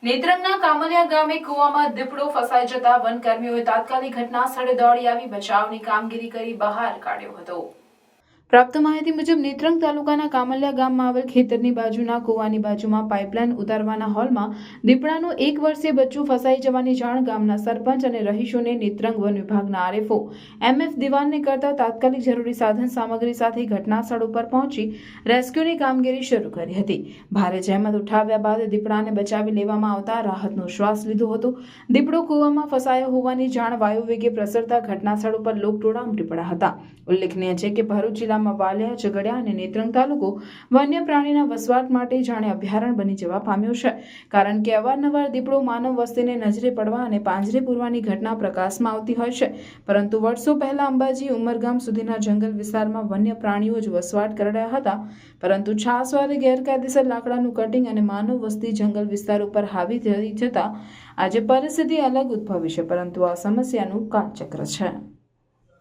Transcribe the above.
નેત્રંગના કામલિયા ગામે કૂવામાં દીપડો ફસાઈ જતા વનકર્મીઓએ તાત્કાલિક ઘટના સ્થળે દોડી આવી બચાવની કામગીરી કરી બહાર કાઢ્યો હતો। પ્રાપ્ત માહિતી મુજબ નેત્રંગ તાલુકાના કામલિયા ગામમાં આવેલ ખેતરની બાજુના કૂવાની બાજુમાં પાઇપલાઇન ઉતારવાના હોલમાં દીપડાનું 1 વર્ષીય બચ્ચું ફસાઈ જવાની જાણ ગામના સરપંચ અને રહીશોને નેત્રંગ વન વિભાગના આરએફઓ એમએફ દિવાનને કરતા તાત્કાલિક જરૂરી સાધન સામગ્રી સાથે ઘટના સ્થળ ઉપર પહોંચી રેસ્ક્યુની કામગીરી શરૂ કરી હતી। ભારે જહેમત ઉઠાવ્યા બાદ દીપડાને બચાવી લેવામાં આવતા રાહતનો શ્વાસ લીધો હતો। દીપડો કૂવામાં ફસાયો હોવાની જાણ વાયુવેગે પ્રસરતા ઘટના સ્થળ ઉપર લોકટોળા ઉમટી પડ્યા હતા। ઉલ્લેખનીય છે કે ભરૂચ જિલ્લામાં વાલિયા, ઝઘડિયા અને નેત્રંગ તાલુકો વન્ય પ્રાણીના વસવાટ માટે જાણે અભયારણ્ય બની જવા પામ્યો છે, કારણ કે અવારનવાર દીપડો માનવ વસ્તીને નજરે પડવા અને પાંજરે પૂરવાની ઘટના પ્રકાશમાં આવતી હોય છે। પરંતુ વર્ષો પહેલા અંબાજી ઉમરગામ સુધીના જંગલ વિસ્તારમાં વન્ય પ્રાણીઓ જ વસવાટ કરી રહ્યા હતા, પરંતુ છાસવારે ગેરકાયદેસર લાકડાનું કટિંગ અને માનવ વસ્તી જંગલ વિસ્તાર ઉપર હાવી થઈ જતા આજે પરિસ્થિતિ અલગ ઉદ્ભવી છે, પરંતુ આ સમસ્યાનું કાળચક્ર છે।